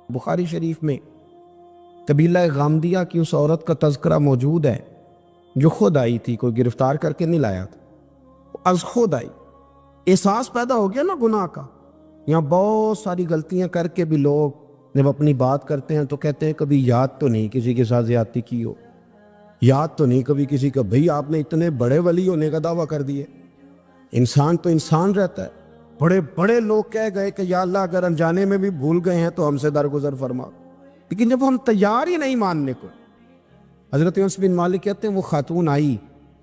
بخاری شریف میں قبیلہ غامدیہ کی اس عورت کا تذکرہ موجود ہے جو خود آئی تھی، کوئی گرفتار کر کے نہیں لایا تھا، از خود آئی۔ احساس پیدا ہو گیا نا گناہ کا۔ یہاں بہت ساری غلطیاں کر کے بھی لوگ جب اپنی بات کرتے ہیں تو کہتے ہیں کبھی یاد تو نہیں کسی کے ساتھ زیادتی کی ہو، یاد تو نہیں کبھی کسی کا، بھئی آپ نے اتنے بڑے ولی ہونے کا دعویٰ کر دیے۔ انسان تو انسان رہتا ہے۔ بڑے بڑے لوگ کہہ گئے کہ یا اللہ اگر انجانے میں بھی بھول گئے ہیں تو ہم سے درگزر فرما، لیکن جب ہم تیار ہی نہیں ماننے کو۔ حضرت انس بن مالک کہتے ہیں وہ خاتون آئی،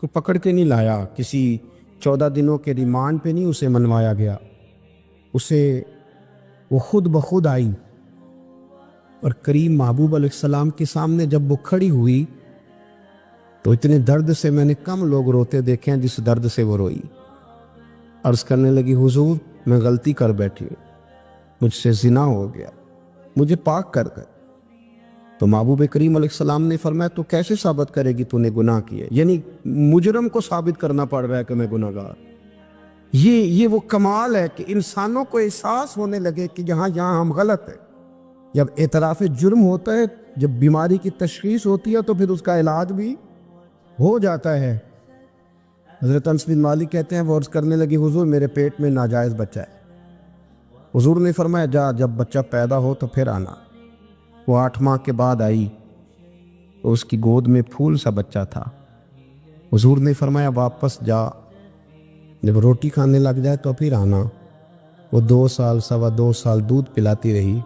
کوئی پکڑ کے نہیں لایا، کسی 14 دنوں کے ریمانڈ پہ نہیں اسے منوایا گیا، اسے وہ خود بخود آئی، اور کریم محبوب علیہ السلام کے سامنے جب وہ کھڑی ہوئی تو اتنے درد سے میں نے کم لوگ روتے دیکھے ہیں جس درد سے وہ روئی۔ عرض کرنے لگی حضور میں غلطی کر بیٹھی ہوں، مجھ سے زنا ہو گیا، مجھے پاک کر گئے۔ تو محبوب کریم علیہ السلام نے فرمایا تو کیسے ثابت کرے گی تو نے گناہ کیا؟ یعنی مجرم کو ثابت کرنا پڑ رہا ہے کہ میں گناہ گار۔ یہ وہ کمال ہے کہ انسانوں کو احساس ہونے لگے کہ یہاں ہم غلط ہیں۔ جب اعتراف جرم ہوتا ہے، جب بیماری کی تشخیص ہوتی ہے تو پھر اس کا علاج بھی ہو جاتا ہے۔ حضرت انس بن مالک کہتے ہیں وہ عرض کرنے لگی حضور میرے پیٹ میں ناجائز بچہ ہے۔ حضور نے فرمایا جا جب بچہ پیدا ہو تو پھر آنا۔ وہ 8 ماہ کے بعد آئی تو اس کی گود میں پھول سا بچہ تھا۔ حضور نے فرمایا واپس جا، جب روٹی کھانے لگ جائے تو پھر آنا۔ وہ 2 سال 2.25 سال دودھ پلاتی رہی،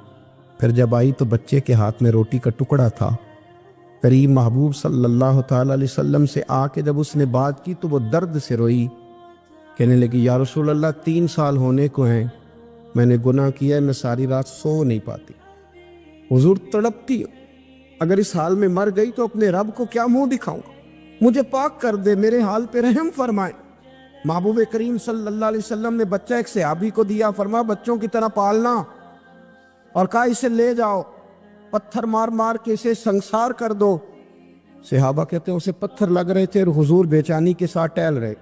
پھر جب آئی تو بچے کے ہاتھ میں روٹی کا ٹکڑا تھا۔ کریم محبوب صلی اللہ تعالیٰ علیہ وسلم سے آ کے جب اس نے بات کی تو وہ درد سے روئی، کہنے لگی یا رسول اللہ 3 سال ہونے کو ہیں، میں نے گناہ کیا ہے، میں ساری رات سو نہیں پاتی۔ حضور تڑپتی اگر اس حال میں مر گئی تو اپنے رب کو کیا منہ دکھاؤں گا، مجھے پاک کر دے، میرے حال پہ رحم فرمائے۔ محبوب کریم صلی اللہ علیہ وسلم نے بچہ ایک صحابی کو دیا، فرمایا بچوں کی طرح پالنا، اور کہا اسے لے جاؤ، پتھر مار مار کے اسے سنسار کر دو۔ صحابہ کہتے ہیں اسے پتھر لگ رہے تھے اور حضور بے چینی کے ساتھ ٹہل رہے۔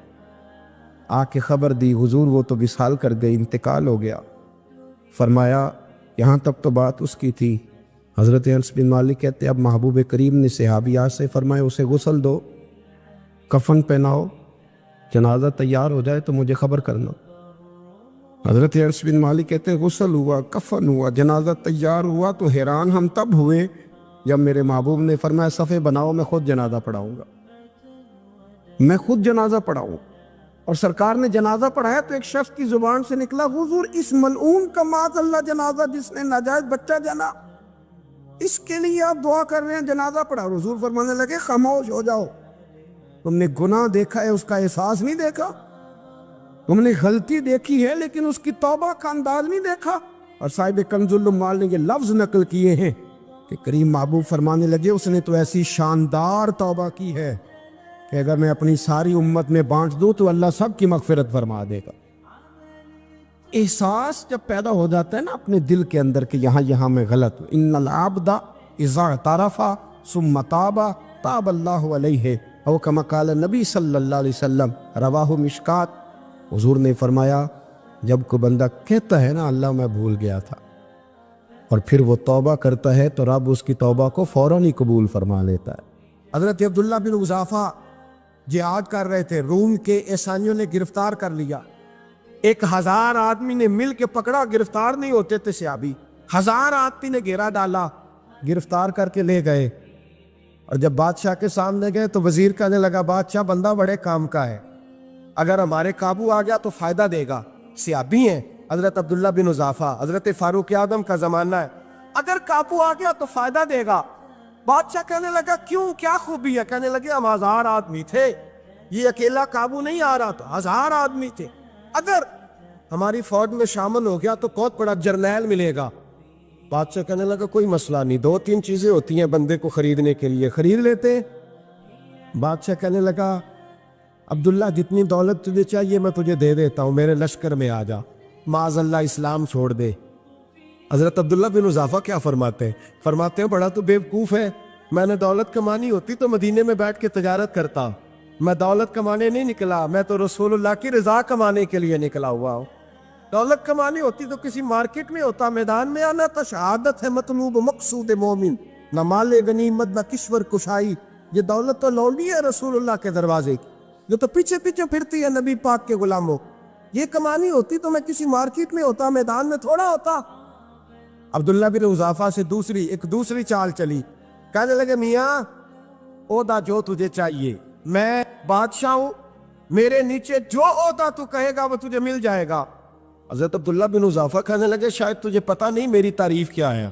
آ کے خبر دی حضور وہ تو وصال کر گئی، انتقال ہو گیا۔ فرمایا یہاں تک تو بات اس کی تھی۔ حضرت انس بن مالک کہتے ہیں اب محبوب کریم نے صحابیات سے فرمایا اسے غسل دو، کفن پہناؤ، جنازہ تیار ہو جائے تو مجھے خبر کرنا۔ حضرت انس بن مالک کہتے ہیں غسل ہوا، کفن ہوا، جنازہ تیار ہوا تو حیران ہم تب ہوئے جب میرے محبوب نے فرمایا صفے بناؤ میں خود جنازہ پڑھاؤں گا، میں خود جنازہ پڑھاؤں۔ اور سرکار نے جنازہ پڑھایا تو ایک شخص کی زبان سے نکلا حضور اس ملعون کا معاذ اللہ جنازہ جس نے ناجائز بچہ جنا، اس کے لیے آپ دعا کر رہے ہیں، جنازہ پڑھا۔ حضور فرمانے لگے خاموش ہو جاؤ، تم نے گناہ دیکھا ہے، اس کا احساس نہیں دیکھا، تم نے غلطی دیکھی ہے لیکن اس کی توبہ کا انداز نہیں دیکھا۔ اور صاحب کنز العمال نے یہ لفظ نقل کیے ہیں کہ کریم محبوب فرمانے لگے اس نے تو ایسی شاندار توبہ کی ہے کہ اگر میں اپنی ساری امت میں بانٹ دوں تو اللہ سب کی مغفرت فرما دے گا۔ احساس جب پیدا ہو جاتا ہے نا اپنے دل کے اندر کہ یہاں میں غلط ہوں، ان العبد اذا اعترف ثم تاب تاب اللہ علیہ او کما قال نبی صلی اللہ علیہ وسلم، رواہ مشکات۔ حضور نے فرمایا جب کوئی بندہ کہتا ہے نا اللہ میں بھول گیا تھا، اور پھر وہ توبہ کرتا ہے تو رب اس کی توبہ کو فوراً ہی قبول فرما لیتا ہے۔ حضرت عبداللہ بن حذافہ جہاد کر رہے تھے، روم کے عیسائیوں نے گرفتار کر لیا، 1000 آدمی نے مل کے پکڑا، گرفتار نہیں ہوتے تھے صحابی، 1000 آدمی نے گھیرا ڈالا، گرفتار کر کے لے گئے۔ اور جب بادشاہ کے سامنے گئے تو وزیر کہنے لگا بادشاہ بندہ بڑے کام کا ہے، اگر ہمارے قابو آ گیا تو فائدہ دے گا، صحابی ہیں حضرت عبداللہ بن حذافہ، حضرت فاروق اعظم کا زمانہ ہے، اگر قابو آ گیا تو فائدہ دے گا۔ بادشاہ کہنے لگا کیوں، کیا خوبی ہے؟ کہنے لگے ہم 1000 آدمی تھے، یہ اکیلا قابو نہیں آ رہا، تو 1000 آدمی تھے، اگر ہماری فوج میں شامل ہو گیا تو بہت بڑا جرنیل ملے گا۔ بادشاہ کہنے لگا کوئی مسئلہ نہیں، 2-3 چیزیں ہوتی ہیں بندے کو خریدنے کے لیے، خرید لیتے۔ بادشاہ کہنے لگا عبداللہ جتنی دولت تجھے چاہیے میں تجھے دے دیتا ہوں، میرے لشکر میں آ جا، معاذ اللہ اسلام چھوڑ دے۔ حضرت عبداللہ بن حذافہ کیا فرماتے ہیں بڑا تو بیوقوف ہے، میں نے دولت کمانی ہوتی تو مدینے میں بیٹھ کے تجارت کرتا، میں دولت کمانے نہیں نکلا، میں تو رسول اللہ کی رضا کمانے کے لیے نکلا ہوا ہوں۔ دولت کمانی ہوتی تو کسی مارکیٹ میں ہوتا، میدان میں آنا تھا۔ شہادت ہے مطلوب مقصود مومن، نہ مال غنیمت نہ کشور کشائی۔ یہ دولت تو لونڈی ہے رسول اللہ کے دروازے کی، جو تو پیچھے پیچھے پھرتی ہے نبی پاک کے غلاموں۔ یہ کمانی ہوتی تو میں کسی مارکیٹ میں ہوتا، میدان میں تھوڑا ہوتا۔ عبداللہ بن حذافہ سے دوسری چال چلی۔ کہنے لگے میاں عہدہ جو تجھے چاہیے، میں بادشاہ ہوں، میرے نیچے جو عہدہ تو کہے گا وہ تجھے مل جائے گا۔ حضرت عبداللہ بن حذافہ کہنے لگے شاید تجھے پتہ نہیں میری تعریف کیا ہے،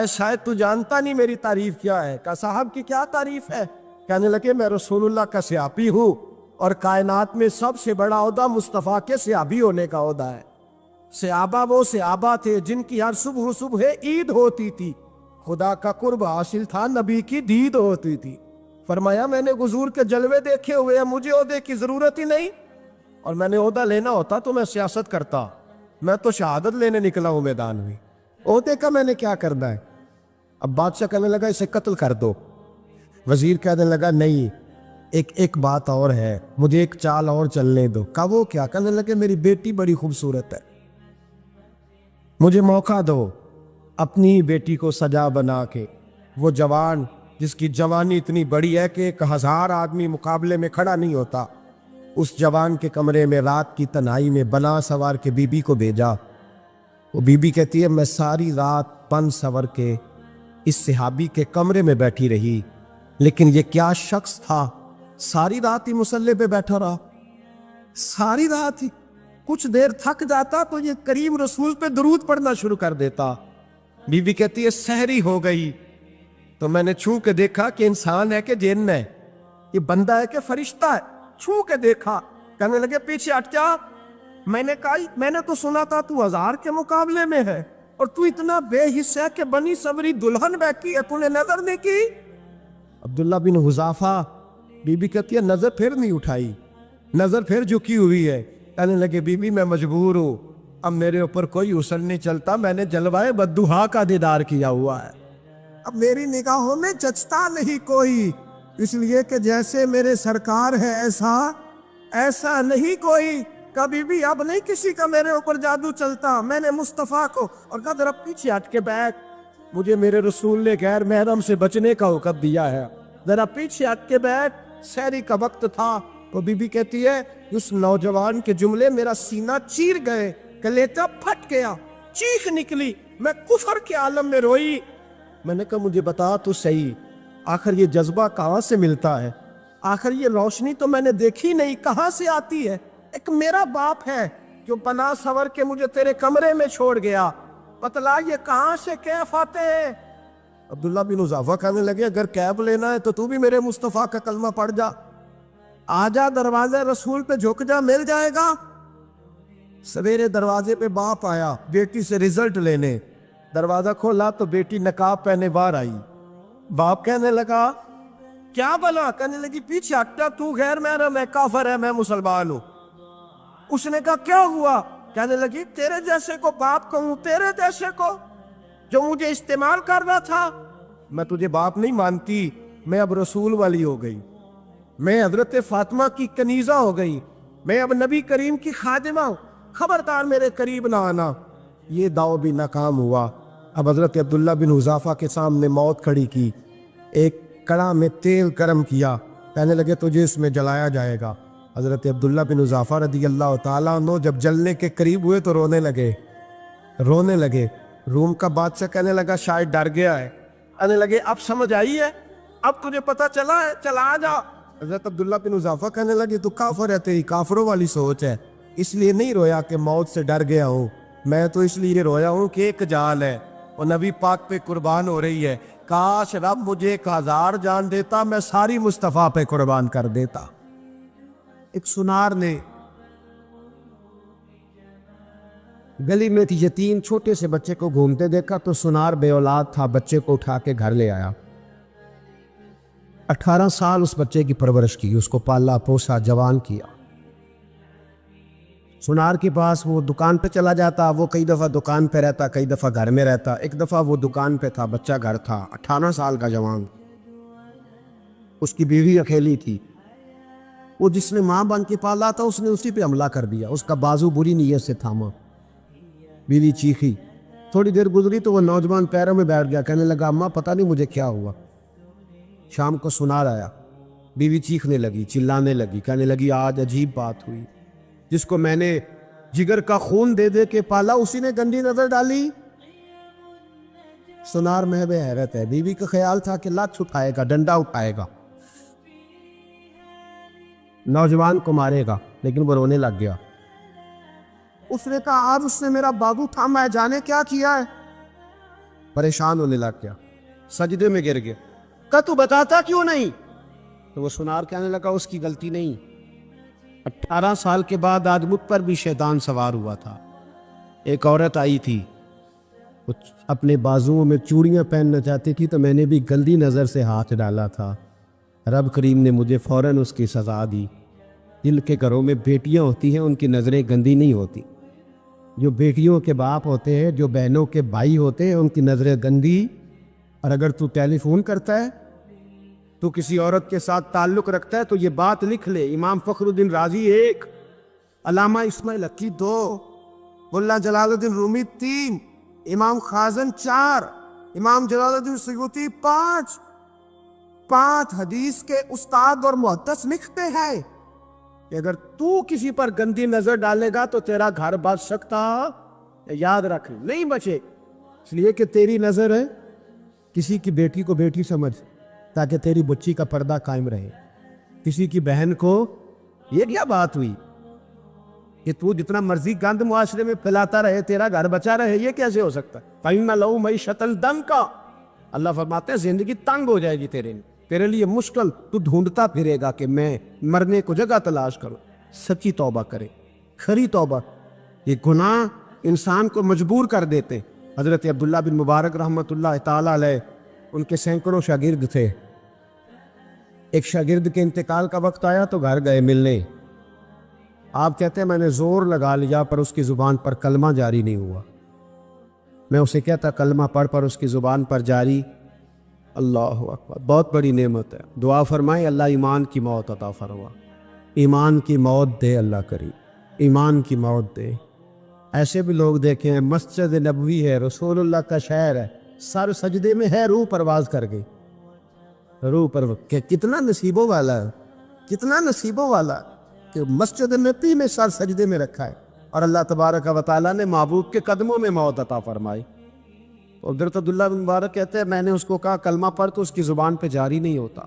شاید تو جانتا نہیں میری تعریف کیا ہے۔ کہا صاحب کی کیا تعریف ہے؟ کہنے لگے میں رسول اللہ کا صحابی ہوں، اور کائنات میں سب سے بڑا عہدہ مصطفیٰ کے صحابی ہونے کا عہدہ ہے۔ صحابہ وہ صحابہ تھے جن کی ہر صبح عید ہوتی تھی، خدا کا قرب حاصل تھا، نبی کی دید ہوتی تھی۔ فرمایا میں نے حضور کے جلوے دیکھے ہوئے ہیں، مجھے عہدے کی ضرورت ہی نہیں، اور میں نے عہدہ لینا ہوتا تو میں سیاست کرتا، میں تو شہادت لینے نکلا ہوں میدان میں، عہدے کا میں نے کیا کرنا ہے؟ اب بادشاہ کہنے لگا اسے قتل کر دو۔ وزیر کہنے لگا نہیں، ایک بات اور ہے، مجھے ایک چال اور چلنے دو۔ کہا وہ کیا؟ کہنے لگے میری بیٹی بڑی خوبصورت ہے، مجھے موقع دو اپنی بیٹی کو سجا بنا کے، وہ جوان جس کی جوانی اتنی بڑی ہے کہ 1000 آدمی مقابلے میں کھڑا نہیں ہوتا، اس جوان کے کمرے میں رات کی تنہائی میں بنا سوار کے بی بی کو بھیجا۔ وہ بی بی کہتی ہے میں ساری رات بن سور کے اس صحابی کے کمرے میں بیٹھی رہی، لیکن یہ کیا شخص تھا، ساری رات ہی مصلے پہ بیٹھا رہا، ساری رات ہی، کچھ دیر تھک جاتا تو یہ کریم رسول پہ درود پڑھنا شروع کر دیتا۔ بی بی کہتی ہے سحری ہو گئی تو میں نے چھو کے دیکھا کہ انسان ہے کہ جن ہے، یہ بندہ ہے کہ فرشتہ ہے، چھو کے دیکھا۔ کہنے لگے پیچھے ہٹ جا۔ میں نے کہا میں نے تو سنا تھا تو 1000 کے مقابلے میں ہے، اور تو اتنا بے حس ہے کہ بنی صبری دلہن بیٹھی ہے، تو نے نظر نہیں کی؟ عبداللہ بن حذافہ، بی بی کہتی ہے نظر پھر نہیں اٹھائی، نظر پھر جھکی ہوئی ہے۔ کہنے لگے بی بی میں مجبور ہوں، اب میرے اوپر کوئی حسن نہیں چلتا، میں نے جلوائے بدوہا کا دیدار کیا ہوا ہے، اب میری نگاہوں میں جچتا نہیں کوئی، اس لیے کہ جیسے میرے سرکار ہے ایسا نہیں کوئی، کبھی بھی اب نہیں کسی کا میرے اوپر جادو چلتا۔ میں نے مصطفیٰ کو، اور کہا ذرا پیچھے ہٹ کے بیٹھ، مجھے میرے رسول نے غیر محرم سے بچنے کا حکم دیا ہے، ذرا پیچھے ہٹ کے بیٹھ۔ سحری کا وقت تھا تو بی بی کہتی ہے اس نوجوان کے جملے میرا سینہ چیر گئے، کلیجہ پھٹ گیا، چیخ نکلی، میں کفر کے عالم میں روئی۔ میں نے کہا مجھے بتا تو صحیح، آخر یہ جذبہ کہاں سے ملتا ہے؟ آخر یہ روشنی تو میں نے دیکھی نہیں، کہاں سے آتی ہے؟ ایک میرا باپ ہے جو بنا سور کے مجھے تیرے کمرے میں چھوڑ گیا، بتلا یہ کہاں سے کیف آتے ہیں؟ عبداللہ بن حذافہ کہنے لگے اگر کیف لینا ہے تو بھی میرے مصطفیٰ کا کلمہ پڑھ جا، آجا دروازے رسول پہ جھک جا، مل جائے گا۔ سویرے دروازے پہ باپ آیا بیٹی سے رزلٹ لینے، دروازہ کھولا تو بیٹی نقاب پہنے باہر آئی۔ باپ کہنے لگا کیا بلا؟ کہنے لگی پیچھے ہٹا، تو غیر محرم ہے، کافر ہے، میں مسلمان ہوں۔ اس نے کہا کیا ہوا؟ کہنے لگی تیرے جیسے کو باپ کہوں، تیرے جیسے کو جو مجھے استعمال کر رہا تھا؟ میں تجھے باپ نہیں مانتی، میں اب رسول والی ہو گئی، میں حضرت فاطمہ کی کنیزہ ہو گئی، میں اب نبی کریم کی خادمہ ہوں، خبردار میرے قریب نہ آنا۔ یہ داؤ بھی ناکام ہوا۔ اب حضرت عبداللہ بن حذافہ کے سامنے موت کھڑی کی، ایک کڑا میں تیل گرم کیا، کہنے لگے تجھے اس میں جلایا جائے گا۔ حضرت عبداللہ بن حذافہ رضی اللہ تعالیٰ عنہ جب جلنے کے قریب ہوئے تو رونے لگے۔ روم کا بادشاہ کہنے لگا شاید ڈر گیا ہے، کہنے لگے اب سمجھ آئی ہے، اب تجھے پتہ چلا ہے، چلا جا۔ حضرت عبداللہ بن حذافہ کہنے لگے تو کافر ہے، تیری کافروں والی سوچ ہے، اس لیے نہیں رویا کہ موت سے ڈر گیا ہوں، میں تو اس لیے رویا ہوں کہ ایک جان ہے وہ نبی پاک پہ قربان ہو رہی ہے، کاش رب مجھے 1000 جان دیتا، میں ساری مصطفیٰ پہ قربان کر دیتا۔ ایک سنار نے گلی میں یتیم چھوٹے سے بچے کو گھومتے دیکھا تو سنار بے اولاد تھا، بچے کو اٹھا کے گھر لے آیا، 18 سال اس بچے کی پرورش کی، اس کو پالا پوسا، جوان کیا۔ سنار کے پاس وہ دکان پہ چلا جاتا، وہ کئی دفعہ دکان پہ رہتا، کئی دفعہ گھر میں رہتا۔ ایک دفعہ وہ دکان پہ تھا، بچہ گھر تھا، 18 سال کا جوان، اس کی بیوی اکیلی تھی۔ وہ جس نے ماں بن کے پالا تھا اس نے اسی پہ حملہ کر دیا، اس کا بازو بری نیت سے تھاما۔ بیوی چیخی، تھوڑی دیر گزری تو وہ نوجوان پیروں میں بیٹھ گیا، کہنے لگا اماں پتہ نہیں مجھے کیا ہوا۔ شام کو سنار آیا، بیوی چیخنے لگی، چلانے لگی، کہنے لگی آج عجیب بات ہوئی، جس کو میں نے جگر کا خون دے دے کے پالا اسی نے گندی نظر ڈالی۔ سنار محب حیرت ہے، بیوی کا خیال تھا کہ لات اٹھائے گا، ڈنڈا اٹھائے گا، نوجوان کو مارے گا، لیکن وہ رونے لگ گیا۔ اس نے کہا آج اس نے میرا بازو تھاما ہے، جانے کیا کیا ہے۔ پریشان ہونے لگ گیا، سجدے میں گر گیا، کہا تو بتاتا کیوں نہیں؟ تو وہ سنار کہنے لگا اس کی غلطی نہیں، 18 سال کے بعد آج مجھ پر بھی شیطان سوار ہوا تھا۔ ایک عورت آئی تھی، وہ اپنے بازوؤں میں چوڑیاں پہننا چاہتی تھی تو میں نے بھی گندی نظر سے ہاتھ ڈالا تھا، رب کریم نے مجھے فوراً اس کی سزا دی۔ جن کے گھروں میں بیٹیاں ہوتی ہیں ان کی نظریں گندی نہیں ہوتی، جو بیٹیوں کے باپ ہوتے ہیں، جو بہنوں کے بھائی ہوتے ہیں، ان کی نظریں گندی۔ اور اگر تو ٹیلی فون کرتا ہے، تو کسی عورت کے ساتھ تعلق رکھتا ہے تو یہ بات لکھ لے، امام فخر الدین رازی 1، علامہ اسماعیل حقی 2، ملا جلال الدین رومی 3، امام خازن 4، امام جلال الدین سیوطی 5 حدیث کے استاد اور محدث لکھتے ہیں کہ اگر تو کسی پر گندی نظر ڈالے گا تو تیرا گھر بچ سکتا، یاد رکھ نہیں بچے، اس لیے کہ تیری نظر ہے، کسی کی بیٹی کو بیٹی سمجھ تاکہ تیری بچی کا پردہ قائم رہے، کسی کی بہن کو، یہ کیا بات ہوئی کہ تو جتنا مرضی گند معاشرے میں پھیلاتا رہے تیرا گھر بچا رہے، یہ کیسے ہو سکتا ہے؟ فَإِنَّ لَهُ مَعِيشَةً ضَنْكَ، اللہ فرماتے ہیں زندگی تنگ ہو جائے گی تیرے لیے مشکل، تو ڈھونڈتا پھرے گا کہ میں مرنے کو جگہ تلاش کروں۔ سچی توبہ کرے، کھری توبہ۔ یہ گناہ انسان کو مجبور کر دیتے۔ حضرت عبداللہ بن مبارک رحمۃ اللہ تعالیٰ علیہ، ان کے سینکڑوں شاگرد تھے، ایک شاگرد کے انتقال کا وقت آیا تو گھر گئے ملنے۔ آپ کہتے ہیں میں نے زور لگا لیا پر اس کی زبان پر کلمہ جاری نہیں ہوا۔ میں اسے کہتا کلمہ پڑھ پر اس کی زبان پر جاری۔ اللہ اکبر، بہت بڑی نعمت ہے، دعا فرمائیں اللہ ایمان کی موت عطا فرما، ایمان کی موت دے اللہ کریم، ایمان کی موت دے۔ ایسے بھی لوگ دیکھیں ہیں، مسجد نبوی ہے، رسول اللہ کا شہر ہے، سر سجدے میں ہے، روح پرواز کر گئی، روح پر کہ کتنا نصیبوں والا ہے، کتنا نصیبوں والا کہ مسجد نبی میں سر سجدے میں رکھا ہے، اور اللہ تبارک و تعالیٰ نے محبوب کے قدموں میں موت عطا فرمائی۔ تو حضرت عبداللہ بن مبارک کہتے ہیں میں نے اس کو کہا کلمہ پڑھ تو اس کی زبان پہ جاری نہیں ہوتا۔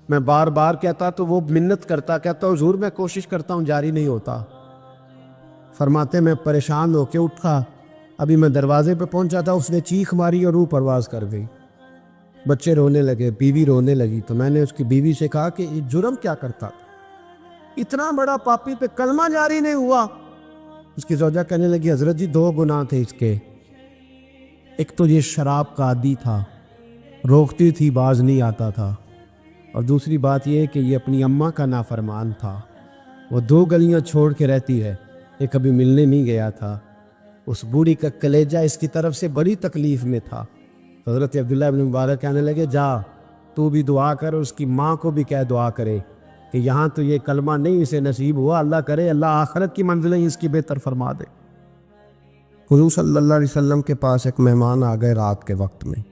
میں بار بار کہتا تو وہ منت کرتا، کہتا حضور میں کوشش کرتا ہوں جاری نہیں ہوتا۔ فرماتے میں پریشان ہو کے اٹھا، ابھی میں دروازے پہ پہنچا تھا، اس نے چیخ ماری اور روح پرواز کر گئی۔ بچے رونے لگے، بیوی رونے لگی، تو میں نے اس کی بیوی سے کہا کہ یہ جرم کیا کرتا تھا، اتنا بڑا پاپی پہ کلمہ جاری نہیں ہوا۔ اس کی زوجہ کہنے لگی حضرت جی 2 گناہ تھے اس کے، ایک تو یہ شراب کا عادی تھا، روکتی تھی باز نہیں آتا تھا، اور دوسری بات یہ کہ یہ اپنی اماں کا نافرمان تھا، وہ 2 گلیاں چھوڑ کے رہتی ہے، یہ کبھی ملنے نہیں گیا تھا، اس بوڑھی کا کلیجہ اس کی طرف سے بڑی تکلیف میں تھا۔ حضرت عبداللہ بن مبارک کہنے لگے جا تو بھی دعا کر، اس کی ماں کو بھی کہہ دعا کرے کہ یہاں تو یہ کلمہ نہیں اسے نصیب ہوا، اللہ کرے اللہ آخرت کی منزلیں اس کی بہتر فرما دے۔ حضور صلی اللہ علیہ وسلم کے پاس ایک مہمان آ گئے رات کے وقت میں،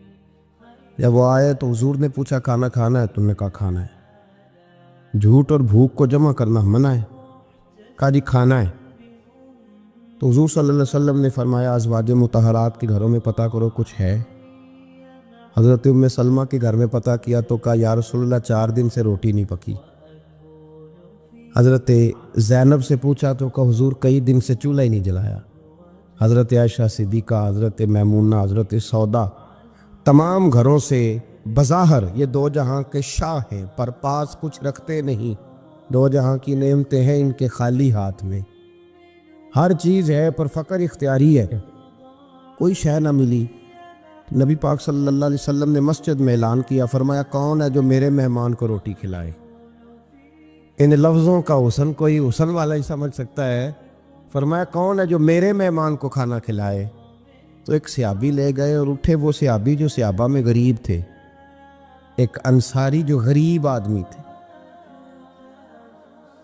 جب وہ آئے تو حضور نے پوچھا کھانا کھانا ہے؟ تم نے کہا کھانا ہے۔ جھوٹ اور بھوک کو جمع کرنا منع ہے، کہا جی کھانا ہے۔ تو حضور صلی اللہ علیہ وسلم نے فرمایا ازواج مطہرات کے گھروں میں پتہ کرو کچھ ہے۔ حضرت ام سلمہ کے گھر میں پتہ کیا تو کہا یا رسول اللہ 4 دن سے روٹی نہیں پکی۔ حضرت زینب سے پوچھا تو کہا حضور کئی دن سے چولہا ہی نہیں جلایا۔ حضرت عائشہ صدیقہ، حضرت میمونہ، حضرت سودا، تمام گھروں سے بظاہر یہ 2 جہاں کے شاہ ہیں پر پاس کچھ رکھتے نہیں، 2 جہاں کی نعمتیں ہیں ان کے خالی ہاتھ میں، ہر چیز ہے پر فقر اختیاری ہے، کوئی شے نہ ملی۔ نبی پاک صلی اللہ علیہ وسلم نے مسجد میں اعلان کیا، فرمایا کون ہے جو میرے مہمان کو روٹی کھلائے؟ ان لفظوں کا حسن کوئی حسن والا ہی سمجھ سکتا ہے۔ فرمایا کون ہے جو میرے مہمان کو کھانا کھلائے؟ تو ایک صحابی لے گئے اور اٹھے، وہ صحابی جو صحابہ میں غریب تھے، ایک انصاری جو غریب آدمی تھے،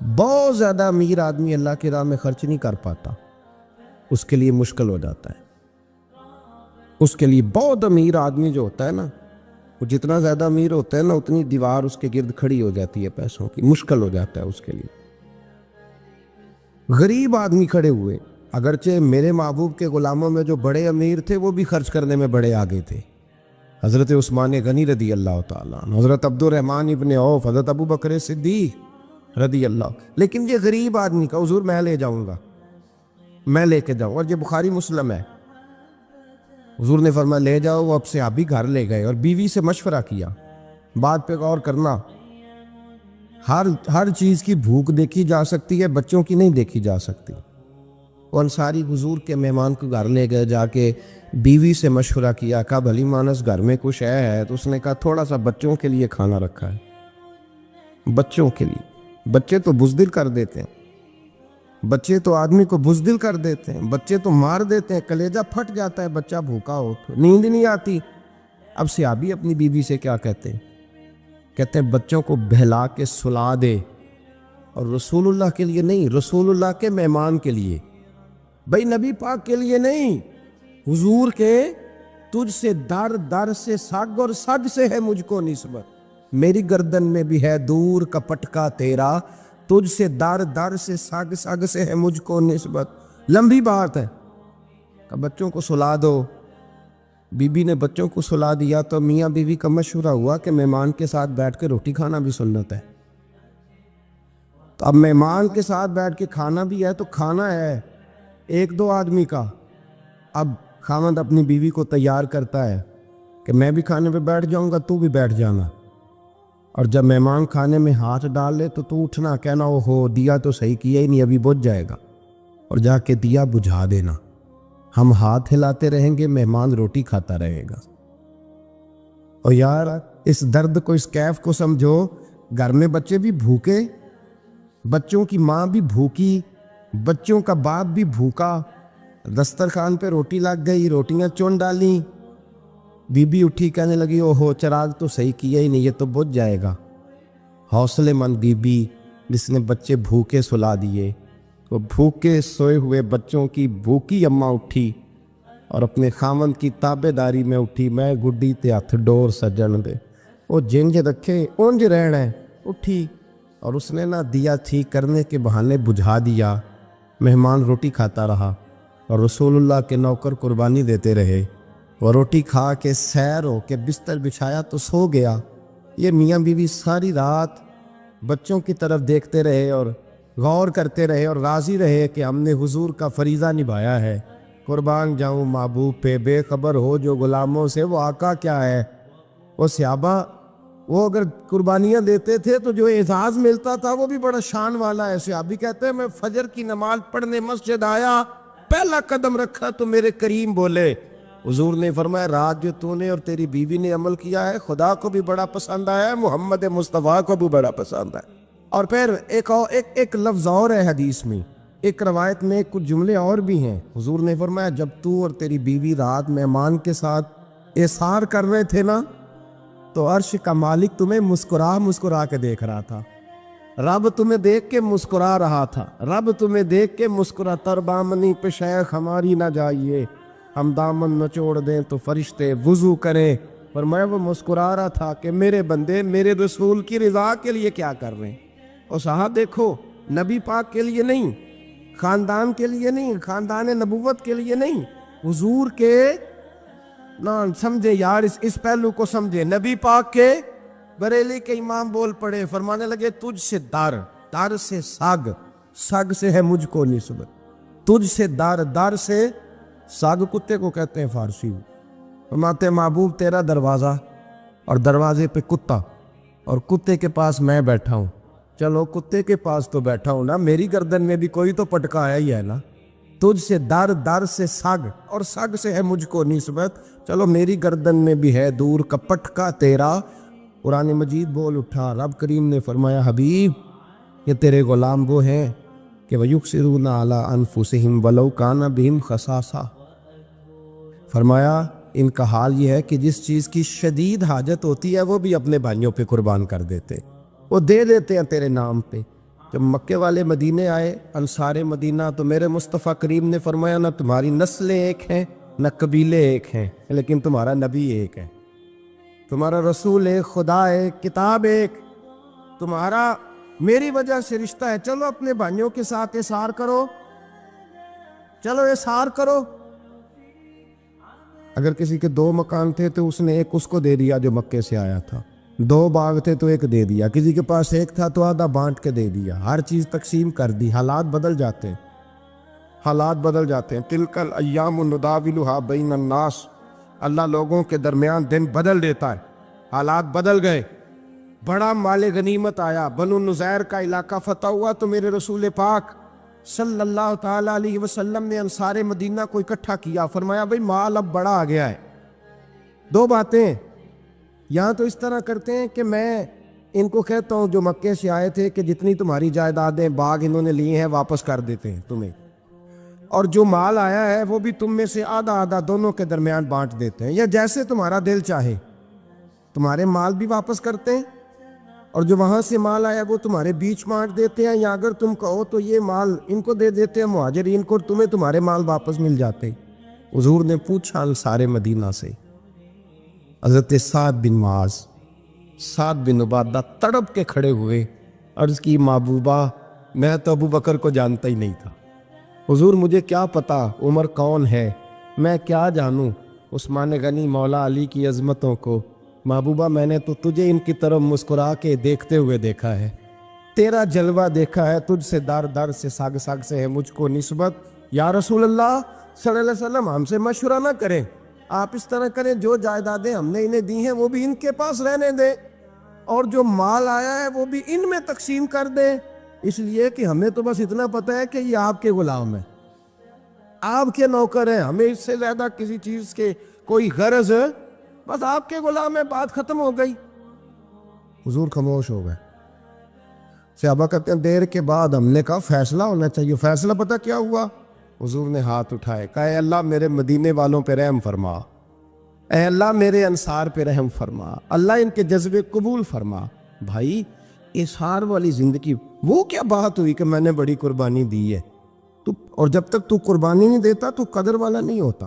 بہت زیادہ امیر آدمی اللہ کی راہ میں خرچ نہیں کر پاتا، اس کے لیے مشکل ہو جاتا ہے۔ اس کے لیے بہت امیر آدمی جو ہوتا ہے نا، وہ جتنا زیادہ امیر ہوتا ہے نا اتنی دیوار اس کے گرد کھڑی ہو جاتی ہے پیسوں کی، مشکل ہو جاتا ہے اس کے لیے۔ غریب آدمی کھڑے ہوئے، اگرچہ میرے محبوب کے غلاموں میں جو بڑے امیر تھے وہ بھی خرچ کرنے میں بڑے آگے تھے، حضرت عثمان غنی رضی اللہ تعالیٰ عنہ، حضرت عبد الرحمن ابن عوف، حضرت ابو بکر صدیق رضی اللہ۔ لیکن یہ غریب آدمی کا حضور میں لے جاؤں گا، میں لے کے جاؤں، اور یہ بخاری مسلم ہے، حضور نے فرمایا لے جاؤ۔ وہ اب سے آپ بھی گھر لے گئے اور بیوی سے مشورہ کیا، بات پہ غور کرنا، ہر چیز کی بھوک دیکھی جا سکتی ہے، بچوں کی نہیں دیکھی جا سکتی۔ وہ انصاری حضور کے مہمان کو گھر لے گئے، جا کے بیوی سے مشورہ کیا، کہا بھلی مانس گھر میں کچھ ہے؟ تو اس نے کہا تھوڑا سا بچوں کے لیے کھانا رکھا ہے، بچوں کے لیے۔ بچے تو بزدل کر دیتے ہیں، بچے تو آدمی کو بزدل کر دیتے ہیں، بچے تو مار دیتے ہیں، کلیجہ پھٹ جاتا ہے بچہ بھوکا ہو تو، نیند نہیں آتی۔ اب صحابی اپنی بیوی سے کیا کہتے ہیں؟ کہتے ہیں بچوں کو بہلا کے سلا دے، اور رسول اللہ کے لیے نہیں، رسول اللہ کے مہمان کے لیے، بھائی نبی پاک کے لیے نہیں، حضور کے تجھ سے در در سے سگ اور سگ سے ہے مجھ کو نسبت، میری گردن میں بھی ہے دور کا پٹکا تیرا، تجھ سے در در سے سگ سگ سے ہے مجھ کو نسبت۔ لمبی بات ہے کہ بچوں کو سلا دو۔ بی بی نے بچوں کو سلا دیا تو میاں بیوی کا مشورہ ہوا کہ مہمان کے ساتھ بیٹھ کے روٹی کھانا بھی سنت ہے۔ تو اب مہمان کے ساتھ بیٹھ کے کھانا بھی ہے تو کھانا ہے ایک دو آدمی کا۔ اب خاوند اپنی بیوی کو تیار کرتا ہے کہ میں بھی کھانے پہ بیٹھ جاؤں گا، تو بھی بیٹھ جانا، اور جب مہمان کھانے میں ہاتھ ڈال لے تو اٹھنا، کہنا او ہو دیا تو صحیح کیا ہی نہیں، ابھی بجھ جائے گا، اور جا کے دیا بجھا دینا۔ ہم ہاتھ ہلاتے رہیں گے، مہمان روٹی کھاتا رہے گا۔ اور یار اس درد کو، اس کیف کو سمجھو، گھر میں بچے بھی بھوکے، بچوں کی ماں بھی بھوکی، بچوں کا باپ بھی بھوکا، دسترخوان پہ روٹی لگ گئی، روٹیاں چون ڈالیں، بی بی اٹھی کہنے لگی او ہو چراغ تو صحیح کیا ہی نہیں، یہ تو بجھ جائے گا۔ حوصلے مند بی بی جس نے بچے بھوکے سلا دیے، وہ بھوکے سوئے ہوئے بچوں کی بھوکی اماں اٹھی اور اپنے خاوند کی تابے داری میں اٹھی، میں گڈی تے ہتھ ڈور سجن دے، وہ جنج رکھے اونج رہنا ہے، اٹھی اور اس نے نہ دیا ٹھیک کرنے کے بہانے بجھا دیا۔ مہمان روٹی کھاتا رہا اور رسول اللہ کے نوکر قربانی دیتے رہے، وہ روٹی کھا کے سیر ہو کے بستر بچھایا تو سو گیا۔ یہ میاں بیوی ساری رات بچوں کی طرف دیکھتے رہے اور غور کرتے رہے اور راضی رہے کہ ہم نے حضور کا فریضہ نبھایا ہے۔ قربان جاؤں محبوب پہ، بے خبر ہو جو غلاموں سے وہ آقا کیا ہے۔ وہ صحابہ وہ اگر قربانیاں دیتے تھے تو جو اعزاز ملتا تھا وہ بھی بڑا شان والا ہے۔ صحابی کہتے ہیں میں فجر کی نماز پڑھنے مسجد آیا، پہلا قدم رکھا تو میرے کریم بولے، حضور نے فرمایا رات جو تو نے اور تیری بیوی نے عمل کیا ہے خدا کو بھی بڑا پسند آیا ہے، محمد مصطفیٰ کو بھی بڑا پسند ہے۔ اور پھر ایک لفظ اور ہے حدیث میں، ایک روایت میں کچھ جملے اور بھی ہیں۔ حضور نے فرمایا جب تو اور تیری بیوی رات مہمان کے ساتھ احسار کر رہے تھے نا، تو عرش کا مالک تمہیں مسکرا کے دیکھ رہا تھا، رب تمہیں دیکھ کے مسکرا رہا تھا، رب تمہیں دیکھ کے مسکرا، تر بامنی پہ شیخ ہماری نہ جائیے، ہم دامن نچوڑ دیں تو فرشتے وضو کریں۔ پر میں وہ مسکرا رہا تھا کہ میرے بندے میرے رسول کی رضا کے لیے کیا کر رہے ہیں۔ اور صاحب دیکھو، نبی پاک کے لیے نہیں، خاندان کے لیے نہیں، خاندان نبوت کے لیے نہیں، حضور کے نہ سمجھے یار، اس پہلو کو سمجھے۔ نبی پاک کے بریلی کے امام بول پڑے، فرمانے لگے تجھ سے در سے سگ سے ہے مجھ کو نسبت، تجھ سے در سے سگ کتے کو کہتے ہیں فارسی میں۔ فرماتے محبوب تیرا دروازہ اور دروازے پہ کتا، اور کتے کے پاس میں بیٹھا ہوں، چلو کتے کے پاس تو بیٹھا ہوں نا، میری گردن میں بھی کوئی تو پٹکا آیا ہی ہے نا، تجھ سے در سے سگ اور سگ سے ہے مجھ کو نسبت، چلو میری گردن میں بھی ہے دور کا پٹکا تیرا۔ قرآن مجید بول اٹھا، رب کریم نے فرمایا حبیب یہ تیرے غلام وہ ہیں کہ وَيُكْسِرُونَ عَلَىٰ أَنفُسِهِمْ وَلَوْ كَانَ بِهِمْ خَصَاصَةٌ، فرمایا ان کا حال یہ ہے کہ جس چیز کی شدید حاجت ہوتی ہے وہ بھی اپنے بھائیوں پہ قربان کر دیتے، وہ دے دیتے ہیں تیرے نام پہ، جب مکے والے مدینے آئے انصار مدینہ تو میرے مصطفیٰ کریم نے فرمایا نہ تمہاری نسلیں ایک ہیں نہ قبیلے ایک ہیں، لیکن تمہارا نبی ایک ہے، تمہارا رسول ایک، خدا ایک، کتاب ایک، تمہارا میری وجہ سے رشتہ ہے۔ چلو اپنے بھائیوں کے ساتھ احسار کرو، چلو احسار کرو۔ اگر کسی کے 2 مکان تھے تو اس نے ایک اس کو دے دیا جو مکے سے آیا تھا، 2 باغ تھے تو ایک دے دیا، کسی کے پاس ایک تھا تو آدھا بانٹ کے دے دیا، ہر چیز تقسیم کر دی۔ حالات بدل جاتے ہیں، حالات بدل جاتے ہیں۔ تلک الایام نداولها بین الناس، اللہ لوگوں کے درمیان دن بدل دیتا ہے، حالات بدل گئے۔ بڑا مال غنیمت آیا، بنو نذیر کا علاقہ فتح ہوا تو میرے رسول پاک صلی اللہ تعالیٰ علیہ وسلم نے انصار مدینہ کو اکٹھا کیا، فرمایا بھئی مال اب بڑا آ گیا ہے۔ 2 باتیں یہاں تو اس طرح کرتے ہیں کہ میں ان کو کہتا ہوں جو مکے سے آئے تھے کہ جتنی تمہاری جائیدادیں باغ انہوں نے لیے ہیں واپس کر دیتے ہیں تمہیں، اور جو مال آیا ہے وہ بھی تم میں سے آدھا آدھا دونوں کے درمیان بانٹ دیتے ہیں، یا جیسے تمہارا دل چاہے تمہارے مال بھی واپس کرتے ہیں، اور جو وہاں سے مال آیا وہ تمہارے بیچ بانٹ دیتے ہیں، یا اگر تم کہو تو یہ مال ان کو دے دیتے ہیں مہاجرین کو، تمہیں تمہارے مال واپس مل جاتے۔ حضور نے پوچھا انصار مدینہ سے، حضرت سعد بن معاذ، سعد بن عبادہ تڑپ کے کھڑے ہوئے، عرض کی محبوبہ میں تو ابو بکر کو جانتا ہی نہیں تھا، حضور مجھے کیا پتا عمر کون ہے، میں کیا جانوں عثمان غنی مولا علی کی عظمتوں کو، محبوبہ میں نے تو تجھے ان کی طرف مسکرا کے دیکھتے ہوئے دیکھا ہے، تیرا جلوہ دیکھا ہے، تجھ سے در در سے ساگ ساگ سے ہے مجھ کو نسبت، یا رسول اللہ صلی اللہ علیہ وسلم ہم سے مشورہ نہ کریں، آپ اس طرح کریں جو جائیدادیں ہم نے انہیں دی ہیں وہ بھی ان کے پاس رہنے دیں، اور جو مال آیا ہے وہ بھی ان میں تقسیم کر دیں، اس لیے کہ ہمیں تو بس اتنا پتہ ہے کہ یہ آپ کے غلام ہیں، آپ کے نوکر ہیں، ہمیں اس سے زیادہ کسی چیز کے کوئی غرض، بس آپ کے غلام ہیں، بات ختم ہو گئی۔ حضور خاموش ہو گئے۔ صحابہ کہتے ہیں دیر کے بعد ہم نے کہا فیصلہ ہونا چاہیے، فیصلہ پتہ کیا ہوا؟ حضور نے ہاتھ اٹھائے، کہا اے اللہ میرے مدینے والوں پہ رحم فرما، اے اللہ میرے انصار پہ رحم فرما، اللہ ان کے جذبے قبول فرما۔ بھائی اظہار والی زندگی، وہ کیا بات ہوئی کہ میں نے بڑی قربانی دی ہے، اور جب تک تو قربانی نہیں دیتا تو قدر والا نہیں ہوتا۔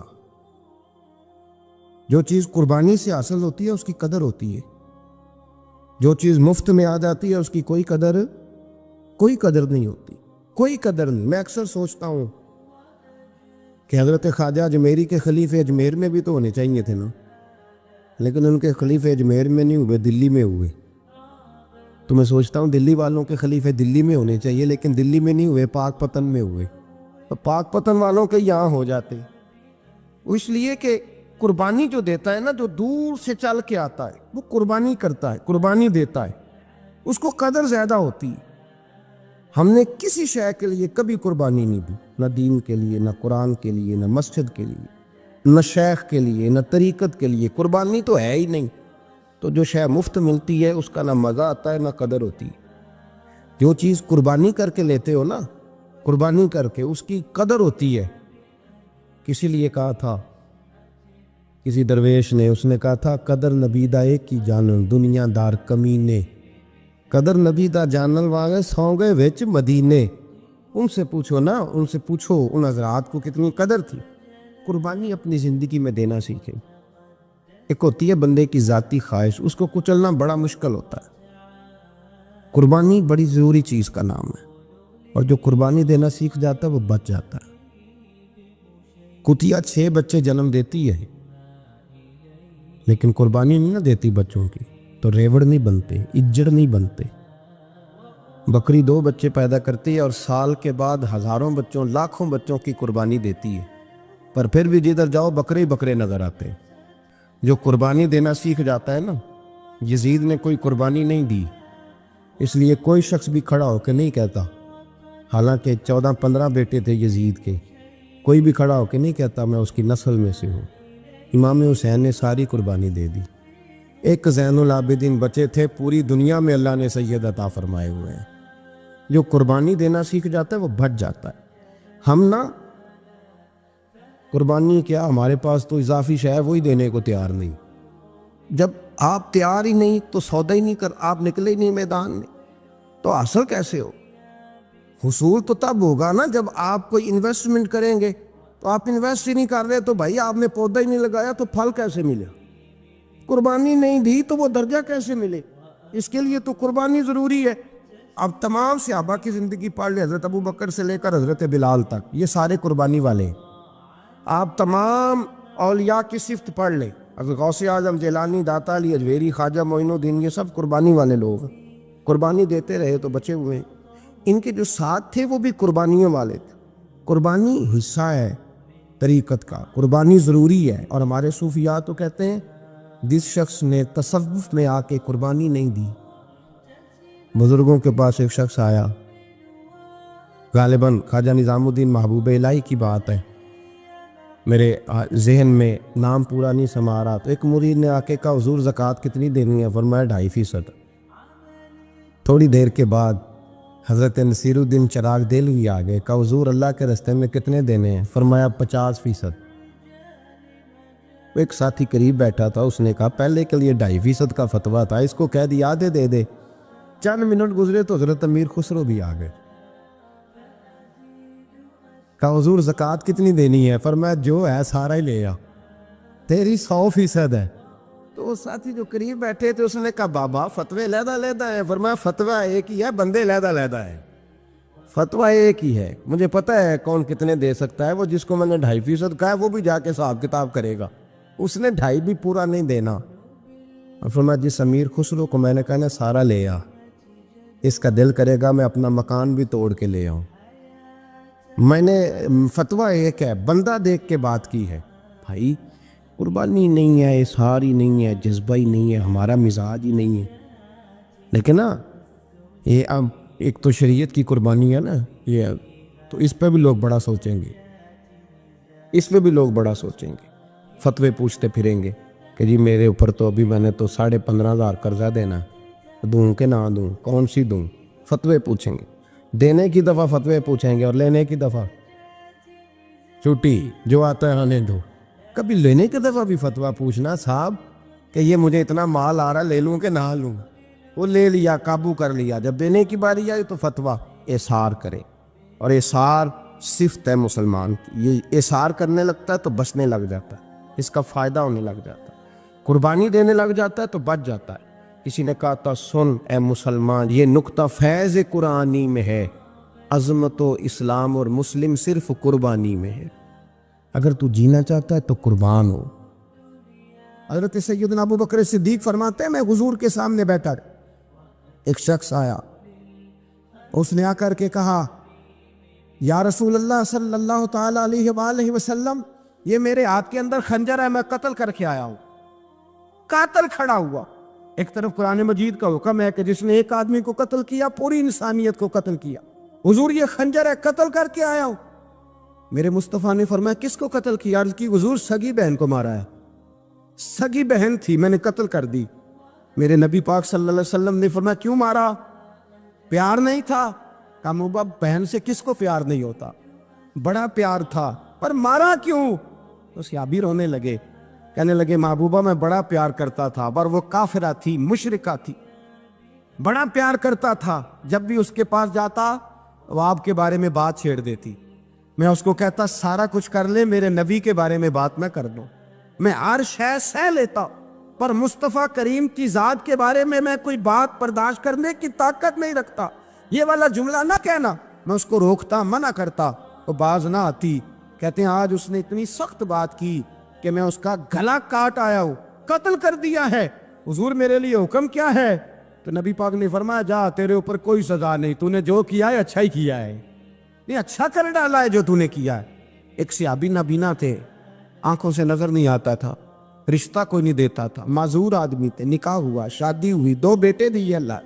جو چیز قربانی سے حاصل ہوتی ہے اس کی قدر ہوتی ہے، جو چیز مفت میں آ جاتی ہے اس کی کوئی قدر نہیں ہوتی، کوئی قدر نہیں۔ میں اکثر سوچتا ہوں کہ حضرت خواجہ اجمیری کے خلیفے اجمیر میں بھی تو ہونے چاہیے تھے نا، لیکن ان کے خلیفے اجمیر میں نہیں ہوئے، دلی میں ہوئے۔ تو میں سوچتا ہوں دلی والوں کے خلیفے دلی میں ہونے چاہیے، لیکن دلی میں نہیں ہوئے، پاک پتن میں ہوئے، تو پاک پتن والوں کے یہاں ہو جاتے۔ اس لیے کہ قربانی جو دیتا ہے نا، جو دور سے چل کے آتا ہے وہ قربانی کرتا ہے، قربانی دیتا ہے، اس کو قدر زیادہ ہوتی ہے۔ ہم نے کسی شے کے لیے کبھی قربانی نہیں دی، نہ دین کے لیے، نہ قرآن کے لیے، نہ مسجد کے لیے، نہ شیخ کے لیے، نہ طریقت کے لیے، قربانی تو ہے ہی نہیں۔ تو جو شے مفت ملتی ہے اس کا نہ مزہ آتا ہے نہ قدر ہوتی ہے۔ جو چیز قربانی کر کے لیتے ہو نا، قربانی کر کے، اس کی قدر ہوتی ہے۔ کسی لیے کہا تھا کسی درویش نے، اس نے کہا تھا قدر نبی دا ایک کی جانن دنیا دار کمینے، قدر نبی دا جانن والے سو گئے وچ مدینے۔ ان سے پوچھو نا، ان سے پوچھو ان حضرات کو کتنی قدر تھی۔ قربانی اپنی زندگی میں دینا سیکھیں۔ ایک ہوتی ہے بندے کی ذاتی خواہش، اس کو کچلنا بڑا مشکل ہوتا ہے۔ قربانی بڑی ضروری چیز کا نام ہے، اور جو قربانی دینا سیکھ جاتا ہے وہ بچ جاتا ہے۔ کتیا 6 بچے جنم دیتی ہے لیکن قربانی نہیں نہ دیتی بچوں کی، تو ریوڑ نہیں بنتے، اجڑ نہیں بنتے۔ بکری 2 بچے پیدا کرتی ہے اور سال کے بعد ہزاروں بچوں، لاکھوں بچوں کی قربانی دیتی ہے، پر پھر بھی جدھر جاؤ بکرے ہی بکرے نظر آتے ہیں۔ جو قربانی دینا سیکھ جاتا ہے نا، یزید نے کوئی قربانی نہیں دی، اس لیے کوئی شخص بھی کھڑا ہو کے نہیں کہتا، حالانکہ 14-15 بیٹے تھے یزید کے، کوئی بھی کھڑا ہو کے نہیں کہتا میں اس کی نسل میں سے ہوں۔ امام حسین نے ساری قربانی دے دی۔ ایک زین العابدین بچے تھے، پوری دنیا میں اللہ نے سید عطا فرمائے ہوئے ہیں۔ جو قربانی دینا سیکھ جاتا ہے وہ بچ جاتا ہے۔ ہم نا قربانی کیا، ہمارے پاس تو اضافی شے ہے وہی دینے کو تیار نہیں۔ جب آپ تیار ہی نہیں تو سودا ہی نہیں کر، آپ نکلے ہی نہیں میدان میں، تو حاصل کیسے ہو؟ حصول تو تب ہوگا نا جب آپ کوئی انویسٹمنٹ کریں گے. تو آپ انویسٹ ہی نہیں کر رہے تو بھائی آپ نے پودا ہی نہیں لگایا تو پھل کیسے ملے؟ قربانی نہیں دی تو وہ درجہ کیسے ملے؟ اس کے لیے تو قربانی ضروری ہے. اب تمام صحابہ کی زندگی پڑھ لیں، حضرت ابو بکر سے لے کر حضرت بلال تک، یہ سارے قربانی والے ہیں. آپ تمام اولیاء کی صفت پڑھ لیں، حضرت غوث اعظم، جیلانی، داتا علی اجویری، خواجہ معین الدین، یہ سب قربانی والے لوگ ہیں. قربانی دیتے رہے تو بچے ہوئے ہیں. ان کے جو ساتھ تھے وہ بھی قربانیوں والے تھے. قربانی حصہ ہے طریقت کا، قربانی ضروری ہے. اور ہمارے صوفیاء تو کہتے ہیں جس شخص نے تصوف میں آ کے قربانی نہیں دی. بزرگوں کے پاس ایک شخص آیا، غالباً خواجہ نظام الدین محبوب الہی کی بات ہے، میرے ذہن میں نام پورا نہیں سما رہا. تو ایک مرید نے آ کے کہا حضور زکوٰۃ کتنی دینی ہے؟ فرمایا 2.5%. تھوڑی دیر کے بعد حضرت نصیر الدین چراغ دہلوی آ گئے، کہا حضور اللہ کے راستے میں کتنے دینے ہیں؟ فرمایا 50%. ایک ساتھی قریب بیٹھا تھا، اس نے کہا پہلے کے لیے 2.5% کا فتویٰ تھا، اس کو کہہ دیا آدھے دے دے. چند منٹ گزرے تو حضرت امیر خسرو بھی آ گئے. کہا حضور زکوٰۃ کتنی دینی ہے؟ فرمایا جو ہے سارا ہی لے آ، تیری 100% ہے. تو وہ ساتھی جو قریب بیٹھے تھے اس نے کہا بابا فتوے علیحدہ علیحدہ ہیں. فرمایا فتویٰ ایک ہی ہے، بندے علیحدہ علیحدہ ہیں. فتویٰ ایک ہی ہے، مجھے پتہ ہے کون کتنے دے سکتا ہے. وہ جس کو میں نے 2.5% کہا ہے وہ بھی جا کے حساب کتاب کرے گا، اس نے 2.5 بھی پورا نہیں دینا. اور فرمایا جس امیر خسرو کو میں نے کہا نا سارا لے آ، اس کا دل کرے گا میں اپنا مکان بھی توڑ کے لے آؤں. میں نے فتویٰ ایک ہے، بندہ دیکھ کے بات کی ہے. بھائی قربانی نہیں ہے، اظہار ہی نہیں ہے، جذبہ ہی نہیں ہے، ہمارا مزاج ہی نہیں ہے. لیکن نا یہ اب ایک تو شریعت کی قربانی ہے نا یہ، تو اس پہ بھی لوگ بڑا سوچیں گے، اس پہ بھی لوگ بڑا سوچیں گے. فتوے پوچھتے پھریں گے کہ جی میرے اوپر تو ابھی میں نے تو 15,500 قرضہ دینا ہے، دوں کہ نہ دوں، کون سی دوں؟ فتوے پوچھیں گے. دینے کی دفعہ فتوے پوچھیں گے اور لینے کی دفعہ چھٹی، جو آتا ہے آنے دو. کبھی لینے کی دفعہ بھی فتویٰ پوچھنا صاحب کہ یہ مجھے اتنا مال آ رہا لے لوں کہ نہ لوں. وہ لے لیا، قابو کر لیا. جب دینے کی باری آئی تو فتویٰ احصار کرے. اور احصار صفت ہے مسلمان کی، یہ احصار کرنے لگتا ہے تو بچنے لگ جاتا ہے، اس کا فائدہ ہونے لگ جاتا ہے. قربانی دینے لگ جاتا ہے تو بچ جاتا ہے. کسی نے کہا تھا سن اے مسلمان، یہ نقطہ فیض قرآنی میں ہے، عظمت و اسلام اور مسلم صرف قربانی میں ہے. اگر تو جینا چاہتا ہے تو قربان ہو. حضرت سیدنا ابو بکر صدیق فرماتے ہیں میں حضور کے سامنے بیٹھا، ایک شخص آیا، اس نے آ کر کے کہا یا رسول اللہ صلی اللہ تعالی علیہ وآلہ وسلم، یہ میرے ہاتھ کے اندر خنجر ہے، میں قتل کر کے آیا ہوں. قاتل کھڑا ہوا. ایک طرف قرآن مجید کا حکم ہے کہ جس نے ایک آدمی کو قتل کیا پوری انسانیت کو قتل کیا. حضور یہ خنجر ہے، قتل کر کے آیا ہوں. میرے مصطفیٰ نے فرمایا کس کو قتل کیا؟ عرض کی حضور سگی بہن کو مارا ہے. سگی بہن تھی، میں نے قتل کر دی. میرے نبی پاک صلی اللہ علیہ وسلم نے فرمایا کیوں مارا؟ پیار نہیں تھا؟ کہا محبوبہ بہن سے کس کو پیار نہیں ہوتا، بڑا پیار تھا، پر مارا کیوں؟ تو صحابی رونے لگے، کہنے لگے محبوبہ میں بڑا پیار کرتا تھا، پر وہ کافرہ تھی، مشرکہ تھی، بڑا پیار کرتا تھا. جب بھی اس کے پاس جاتا وہ آپ کے بارے میں بات چھیڑ دیتی. میں اس کو کہتا سارا کچھ کر لے، میرے نبی کے بارے میں بات نہ کر دو. میں ہر شے سہ لیتا، پر مصطفیٰ کریم کی ذات کے بارے میں کوئی بات برداشت کرنے کی طاقت نہیں رکھتا. یہ والا جملہ نہ کہنا. میں اس کو روکتا، منع کرتا، وہ باز نہ آتی. کہتے ہیں آج اس نے اتنی سخت بات کی کہ میں اس کا گلا کاٹ آیا ہوں، قتل کر دیا ہے. حضور میرے لیے حکم کیا ہے؟ تو نبی پاک نے فرمایا جا، تیرے اوپر کوئی سزا نہیں، تو نے جو کیا ہے اچھا ہی کیا ہے، یہ اچھا کر ڈالا ہے جو تو نے کیا ہے. ایک صحابی نابینا تھے، آنکھوں سے نظر نہیں آتا تھا، رشتہ کوئی نہیں دیتا تھا، معذور آدمی تھے. نکاح ہوا، شادی ہوئی، 2 بیٹے دیے اللہ،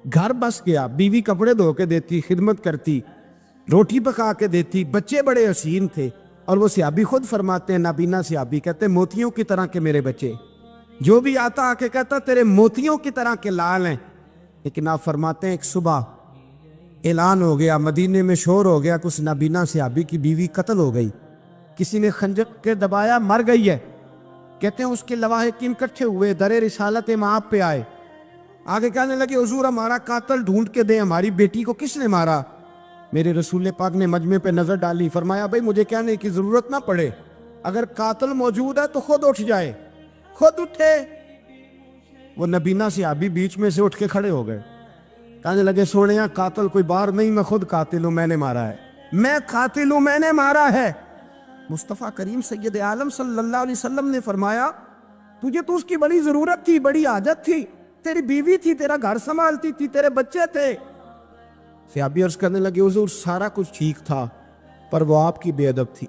گھر بس گیا، بیوی کپڑے دھو کے دیتی، خدمت کرتی، روٹی پکا کے دیتی، بچے بڑے حسین تھے. اور وہ صحابی خود فرماتے ہیں، نابینا صحابی کہتے ہیں موتیوں کی طرح کے میرے بچے، جو بھی آتا آ کے کہتا تیرے موتیوں کی طرح کے لال ہیں. لیکن آپ فرماتے ہیں ایک صبح اعلان ہو گیا، مدینے میں شور ہو گیا کہ اس نابینا صحابی کی بیوی قتل ہو گئی، کسی نے خنجر کے دبایا، مر گئی ہے. کہتے ہیں اس کے لواحقین اکٹھے ہوئے، در رسالت مآب پہ آئے، آگے کہنے لگے حضور ہمارا قاتل ڈھونڈ کے دیں، ہماری بیٹی کو کس نے مارا؟ میرے رسول پاک نے مجمع پہ نظر ڈالی، فرمایا بھائی مجھے کہنے کی ضرورت نہ پڑے، اگر قاتل موجود ہے تو خود اٹھ جائے۔ خود اٹھے۔ وہ نبینا صحابی بیچ میں سے اٹھ کے کھڑے ہو گئے، کہنے لگے سونیا قاتل کوئی باہر نہیں، میں خود قاتل ہوں، میں نے مارا ہے، میں قاتل ہوں، میں نے مارا ہے۔ مصطفیٰ کریم سید عالم صلی اللہ علیہ وسلم نے فرمایا تجھے تو اس کی بڑی ضرورت تھی، بڑی حاجت تھی، تیری بیوی تھی، تیرا گھر سنبھالتی تھی، تیرے بچے تھے۔ صحابی عرض کرنے لگے حضور سارا کچھ ٹھیک تھا پر وہ آپ کی بے ادب تھی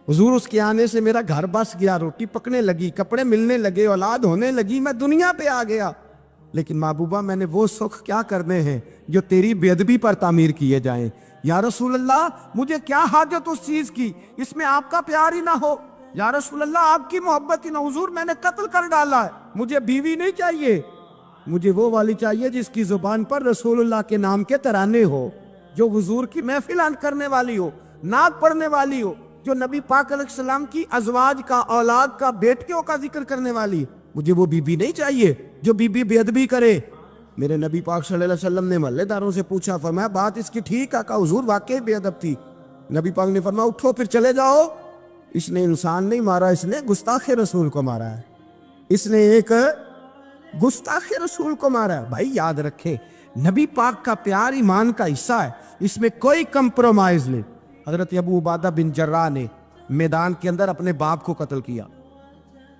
حضور، اس کے آنے سے میرا گھر بس گیا، روٹی پکنے لگی، کپڑے ملنے لگے، اولاد ہونے لگی، میں دنیا پہ آ گیا، لیکن محبوبہ میں نے وہ سکھ کیا کرنے ہیں جو تیری بے ادبی پر تعمیر کیے جائیں۔ یا رسول اللہ مجھے کیا حاجت اس چیز کی، اس میں آپ کا پیار ہی نہ ہو، یا رسول اللہ آپ کی محبت ہی نہ، حضور میں نے قتل کر ڈالا ہے، مجھے بیوی نہیں چاہیے، مجھے وہ والی چاہیے جس کی زبان پر رسول اللہ کے نام کے ترانے ہو، جو حضور کی محفل کرنے والی ہو، نعت پڑھنے والی ہو، جو نبی پاک علیہ السلام کی ازواج کا، اولاد کا، بیٹیوں کا ذکر کرنے والی، مجھے وہ بی بی نہیں چاہیے جو بی بی بے ادبی کرے۔ میرے نبی پاک صلی اللہ علیہ وسلم نے محلے داروں سے پوچھا، فرمایا بات اس کی ٹھیک ہے؟ کہا حضور واقعی بے ادب تھی۔ نبی پاک نے فرمایا اٹھو پھر چلے جاؤ، اس نے انسان نہیں مارا، اس نے گستاخ رسول کو مارا ہے، اس نے ایک گستاخ رسول کو مارا ہے۔ بھائی یاد رکھے نبی پاک کا پیار ایمان کا حصہ ہے، اس میں کوئی کمپرومائز نہیں۔ حضرت ابو عبادہ بن جراح نے میدان کے اندر اپنے باپ کو قتل کیا،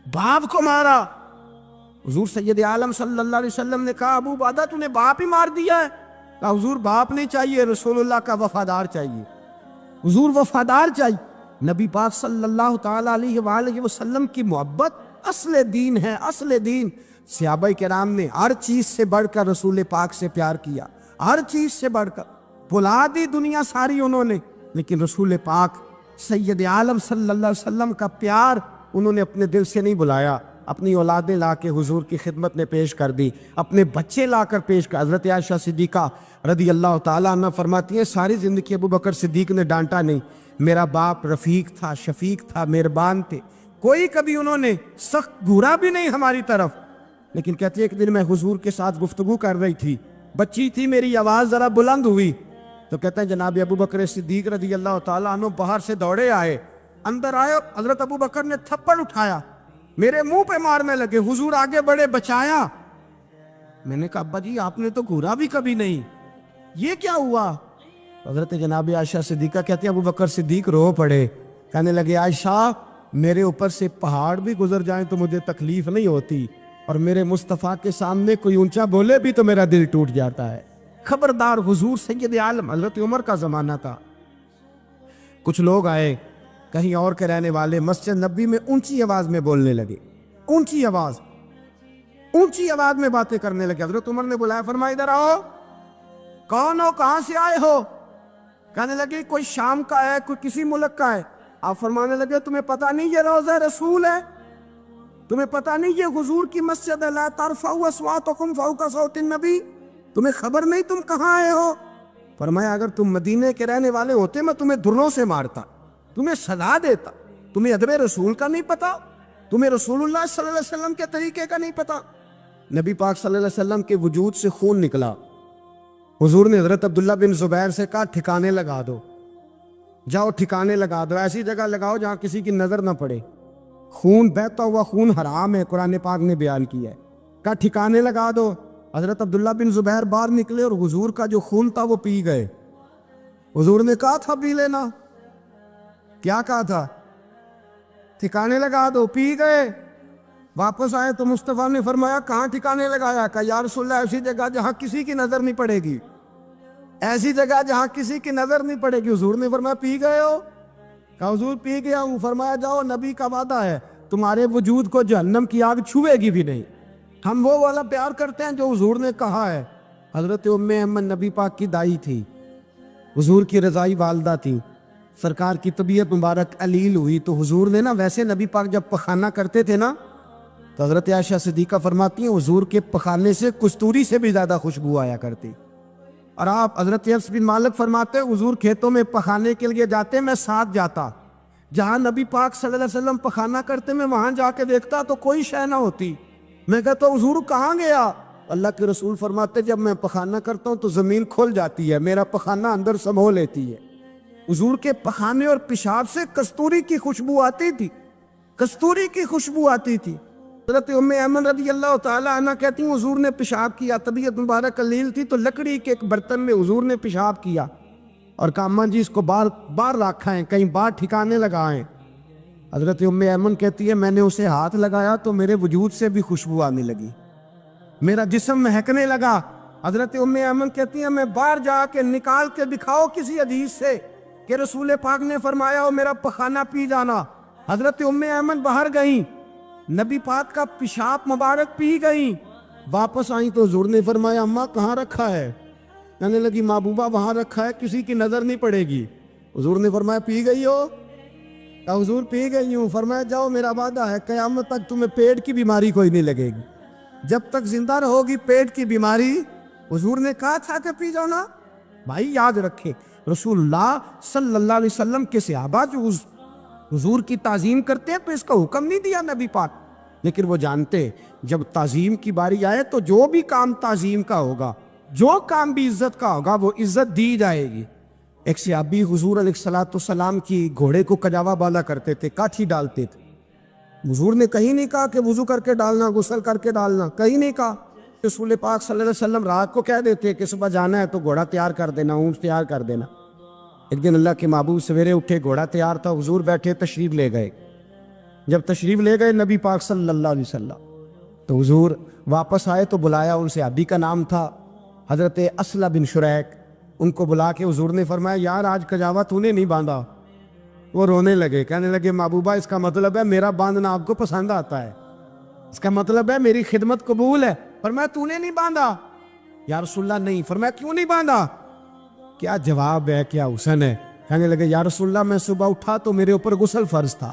باپ کو مارا۔ حضور سید عالم صلی اللہ علیہ وسلم نے کہا ابو عبادہ تو نے باپ ہی مار دیا ہے؟ کہا حضور باپ نہیں چاہیے، رسول اللہ کا وفادار چاہیے، حضور وفادار چاہیے۔ نبی پاک صلی اللہ تعالی علیہ وآلہ وسلم کی محبت اصل دین ہے، اصل دین۔ صحابہ کرام نے ہر چیز سے بڑھ کر رسول پاک سے پیار کیا، ہر چیز سے بڑھ کر، بھلا دی دنیا ساری انہوں نے، لیکن رسول پاک سید عالم صلی اللہ علیہ وسلم کا پیار انہوں نے اپنے دل سے نہیں بلایا، اپنی اولادیں لا کے حضور کی خدمت میں پیش کر دی، اپنے بچے لا کر پیش کر۔ حضرت عائشہ صدیقہ رضی اللہ تعالیٰ عنہ فرماتی ہیں ساری زندگی ابو بکر صدیق نے ڈانٹا نہیں، میرا باپ رفیق تھا، شفیق تھا، مہربان تھے، کوئی کبھی انہوں نے سخت گھورا بھی نہیں ہماری طرف۔ لیکن کہتے ہیں ایک دن میں حضور کے ساتھ گفتگو کر رہی تھی، بچی تھی، میری آواز ذرا بلند ہوئی تو کہتے ہیں جناب ابو بکر صدیق رضی اللہ تعالیٰ عنہ باہر سے دوڑے آئے، اندر آئے، حضرت ابو بکر نے تھپڑ اٹھایا، میرے منہ پہ مارنے لگے، حضور آگے بڑھے، بچایا۔ میں نے کہا ابا جی آپ نے تو گھورا بھی کبھی نہیں، یہ کیا ہوا؟ حضرت جناب عائشہ صدیقہ کہتے ہیں ابو بکر صدیق رو پڑے، کہنے لگے عائشہ میرے اوپر سے پہاڑ بھی گزر جائیں تو مجھے تکلیف نہیں ہوتی، اور میرے مصطفیٰ کے سامنے کوئی اونچا بولے بھی تو میرا دل ٹوٹ جاتا ہے۔ خبردار، حضور سید عالم، حضرت عمر کا زمانہ تھا، کچھ لوگ آئے کہیں اور کے رہنے والے، مسجد نبی میں اونچی آواز میں بولنے لگے، اونچی آواز میں باتیں کرنے لگے۔ حضرت عمر نے بلایا، فرمایا ادھر آؤ، کون ہو، کہاں سے آئے ہو؟ کہنے لگے کوئی شام کا ہے، کوئی کسی ملک کا ہے۔ آپ فرمانے لگے تمہیں پتہ نہیں یہ روضہ رسول ہے؟ تمہیں پتہ نہیں یہ حضور کی مسجد ہے؟ لا ترفعوا اصواتکم فوق صوت النبی، تمہیں خبر نہیں تم کہاں آئے ہو؟ فرمایا اگر تم مدینے کے رہنے والے ہوتے میں تمہیں دھروں سے مارتا، تمہیں سزا دیتا۔ تمہیں ادب رسول کا نہیں پتا، تمہیں رسول اللہ صلی اللہ علیہ وسلم کے طریقے کا نہیں پتا۔ نبی پاک صلی اللہ علیہ وسلم کے وجود سے خون نکلا، حضور نے حضرت عبداللہ بن زبیر سے کہا ٹھکانے لگا دو، جاؤ ٹھکانے لگا دو، ایسی جگہ لگاؤ جہاں کسی کی نظر نہ پڑے، خون بہتا ہوا خون حرام ہے، قرآن پاک نے بیان کیا ہے، کہا ٹھکانے لگا دو۔ حضرت عبداللہ بن زبیر باہر نکلے اور حضور کا جو خون تھا وہ پی گئے۔ حضور نے کہا تھا پی لینا، کیا کہا تھا؟ ٹھکانے لگا دو، پی گئے۔ واپس آئے تو مصطفیٰ نے فرمایا کہاں ٹھکانے لگایا؟ کہا یا رسول اللہ ایسی جگہ جہاں کسی کی نظر نہیں پڑے گی، ایسی جگہ جہاں کسی کی نظر نہیں پڑے گی۔ حضور نے فرمایا پی گئے ہو؟ کہا حضور پی گیا ہوں۔ فرمایا جاؤ، نبی کا وعدہ ہے تمہارے وجود کو جہنم کی آگ چھوئے گی بھی نہیں۔ ہم وہ والا پیار کرتے ہیں جو حضور نے کہا ہے۔ حضرت ام ایمن نبی پاک کی دائی تھی، حضور کی رضائی والدہ تھی، سرکار کی طبیعت مبارک علیل ہوئی تو حضور نے نا، ویسے نبی پاک جب پخانہ کرتے تھے نا تو حضرت عائشہ صدیقہ فرماتی ہیں حضور کے پخانے سے کستوری سے بھی زیادہ خوشبو آیا کرتی۔ اور آپ حضرت انس بن مالک فرماتے ہیں حضور کھیتوں میں پخانے کے لیے جاتے، میں ساتھ جاتا، جہاں نبی پاک صلی اللہ علیہ وسلم پخانہ کرتے میں وہاں جا کے دیکھتا تو کوئی شے نہ ہوتی، میں کہتا حضور کہاں گیا؟ اللہ کے رسول فرماتے جب میں پخانہ کرتا ہوں تو زمین کھل جاتی ہے، میرا پخانہ اندر سمو لیتی ہے۔ حضور کے پخانے اور پیشاب سے کستوری کی خوشبو آتی تھی، کستوری کی خوشبو آتی تھی۔ حضرت ام ایمن رضی اللہ تعالی عنہ کہتی ہیں حضور نے پیشاب کیا، طبیعت مبارک قلیل تھی، تو لکڑی کے ایک برتن میں حضور نے پیشاب کیا اور کہا اماں جی اس کو باہر رکھا ہے، کہیں باہر ٹھکانے لگائیں۔ حضرت ام ایمن کہتی ہے میں نے اسے ہاتھ لگایا تو میرے وجود سے بھی خوشبو آنے لگی، میرا جسم مہکنے لگا۔ حضرت ام ایمن کہتی ہے میں باہر جا کے نکال کے دکھاؤ کسی حدیث سے کہ رسول پاک نے فرمایا ہو میرا پخانہ پی جانا۔ حضرت ام ایمن باہر گئیں، نبی پاک کا پیشاب مبارک پی گئیں، واپس آئیں تو حضور نے فرمایا اماں کہاں رکھا ہے؟ کہنے لگی محبوبہ وہاں رکھا ہے، کسی کی نظر نہیں پڑے گی۔ حضور نے فرمایا پی گئی ہو؟ کہا حضور پی گئی ہوں۔ فرمایا جاؤ میرا وعدہ ہے قیامت تک تمہیں پیٹ کی بیماری کوئی نہیں لگے گی، جب تک زندہ رہو گی پیٹ کی بیماری۔ حضور نے کہا تھا کہ پی جاؤ نا۔ بھائی یاد رکھیں رسول اللہ صلی اللہ علیہ وسلم کے صحابہ جو حضور کی تعظیم کرتے ہیں تو اس کا حکم نہیں دیا نبی پاک، لیکن وہ جانتے جب تعظیم کی باری آئے تو جو بھی کام تعظیم کا ہوگا، جو کام بھی عزت کا ہوگا وہ عزت دی جائے گی۔ ایک صحابی حضور علیہ السلام کی گھوڑے کو کجاوا بالا کرتے تھے، کاٹھی ڈالتے تھے۔ حضور نے کہیں نہیں کہا کہ وضو کر کے ڈالنا، غسل کر کے ڈالنا، کہیں نہیں کہا۔ رسول پاک صلی اللہ علیہ وسلم رات کو کہہ دیتے کہ صبح جانا ہے تو گھوڑا تیار کر دینا، اونٹ تیار کر دینا۔ ایک دن اللہ کے محبوب سویرے اٹھے، گھوڑا تیار تھا، حضور بیٹھے تشریف لے گئے۔ جب تشریف لے گئے نبی پاک صلی اللہ علیہ وسلم تو حضور واپس آئے تو بلایا، ان سے صحابی کا نام تھا حضرت اسلم بن شریک، ان کو بلا کے حضور نے فرمایا یار آج کجاوا تو نے نہیں باندھا۔ وہ رونے لگے، کہنے لگے محبوبہ اس کا مطلب ہے میرا باندھنا آپ کو پسند آتا ہے، اس کا مطلب ہے میری خدمت قبول ہے۔ فرمایا تو نے نہیں باندھا؟ یا رسول اللہ نہیں۔ فرمایا کیوں نہیں باندھا؟ کیا جواب ہے، کیا حسن ہے۔ کہنے لگے یا رسول اللہ میں صبح اٹھا تو میرے اوپر غسل فرض تھا،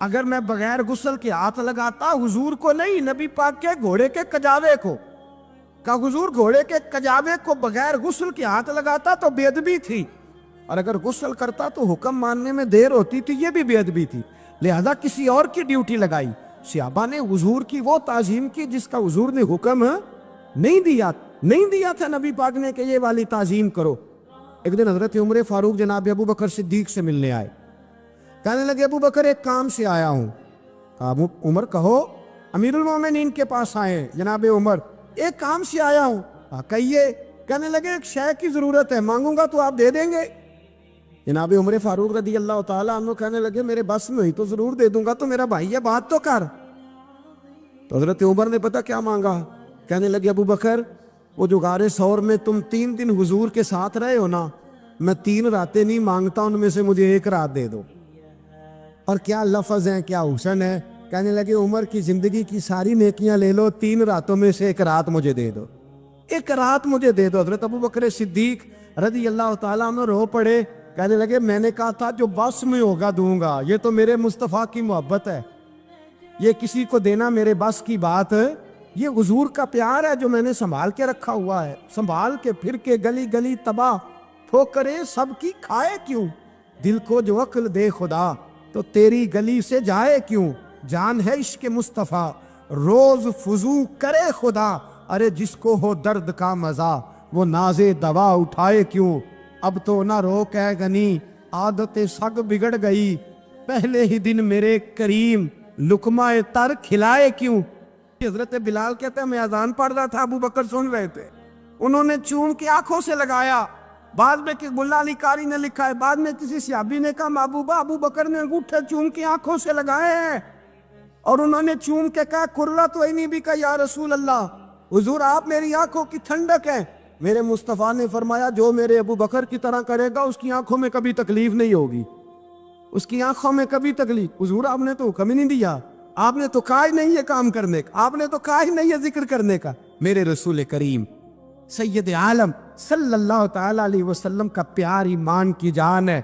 اگر میں بغیر غسل کے ہاتھ لگاتا حضور کو نہیں نبی پاک کے گھوڑے کے کجاوے کو، کہا حضور گھوڑے کے کجاوے کو بغیر غسل کے ہاتھ لگاتا تو بے ادبی تھی، اور اگر غسل کرتا تو حکم ماننے میں دیر ہوتی تھی، یہ بھی بے ادبی تھی، لہذا کسی اور کی ڈیوٹی لگائی۔ صحابہ نے حضور کی وہ تعظیم کی جس کا حضور نے حکم نہیں دیا تھا نبی پاک نے کہ یہ والی تعظیم کرو۔ ایک دن حضرت عمر فاروق جناب ابو بکر صدیق سے ملنے آئے، کہنے لگے ابو بکر ایک کام سے آیا ہوں۔ کہا عمر کہو۔ امیر المومنین کے پاس آئے جناب عمر، ایک کام سے آیا ہوں۔ کہیے۔ کہنے لگے ایک شے کی ضرورت ہے، مانگوں گا تو آپ دے دیں گے؟ جناب عمر فاروق رضی اللہ تعالیٰ عنہ کہنے لگے میرے بس میں ہوئی تو ضرور دے دوں گا، تو میرا بھائی ہے بات تو کر۔ تو حضرت عمر نے پتہ کیا مانگا؟ کہنے لگے ابو بکر وہ جو غار ثور میں تم 3 دن حضور کے ساتھ رہے ہو نا، میں 3 راتیں نہیں مانگتا، ان میں سے مجھے 1 رات دے دو۔ اور کیا لفظ ہیں، کیا حسن ہے۔ کہنے لگے عمر کی زندگی کی ساری نیکیاں لے لو، 3 راتوں میں سے 1 رات مجھے دے دو، 1 رات مجھے دے دو۔ حضرت ابو بکر صدیق رضی اللہ تعالیٰ عنہ رو پڑے، کہنے لگے میں نے کہا تھا جو بس میں ہوگا دوں گا، یہ تو میرے مصطفیٰ کی محبت ہے، یہ کسی کو دینا میرے بس کی بات ہے، یہ حضور کا پیار ہے جو میں نے سنبھال کے رکھا ہوا ہے، سنبھال کے پھر کے گلی گلی تباہ ٹھوکریں سب کی کھائے کیوں، دل کو جو عقل دے خدا تو تیری گلی سے جائے کیوں، جان ہے عشق مصطفیٰ روز فضو کرے خدا، ارے جس کو ہو درد کا مزہ وہ ناز دوا اٹھائے کیوں، اب تو نہ روک ہے غنی عادت سگ بگڑ گئی، پہلے ہی دن میرے کریم لقمہ تر کھلائے کیوں۔ حضرت بلال کہتے ہیں میں اذان پڑھ رہا تھا، ابو بکر سن رہے تھے، انہوں نے چوم کے آنکھوں سے لگایا، بعد میں کہ ملا علی قاری نے لکھا ہے، بعد میں کسی صحابی نے کہا محبوبہ ابو بکر نے انگوٹھے چوم کے آنکھوں سے لگائے ہیں، اور انہوں نے چوم کے کہا قرۃ عینی بھی کہا یا رسول اللہ، حضور آپ میری آنکھوں کی ٹھنڈک ہیں۔ میرے مصطفیٰ نے فرمایا جو میرے ابو بکر کی طرح کرے گا اس کی آنکھوں میں کبھی تکلیف نہیں ہوگی، اس کی آنکھوں میں کبھی تکلیف۔ حضور آپ نے تو حکم ہی نہیں دیا، آپ نے تو کہا ہی نہیں یہ کام کرنے کا، آپ نے تو کہا ہی نہیں یہ ذکر کرنے کا۔ میرے رسول کریم سید عالم صلی اللہ تعالی علیہ وسلم کا پیار ایمان کی جان ہے۔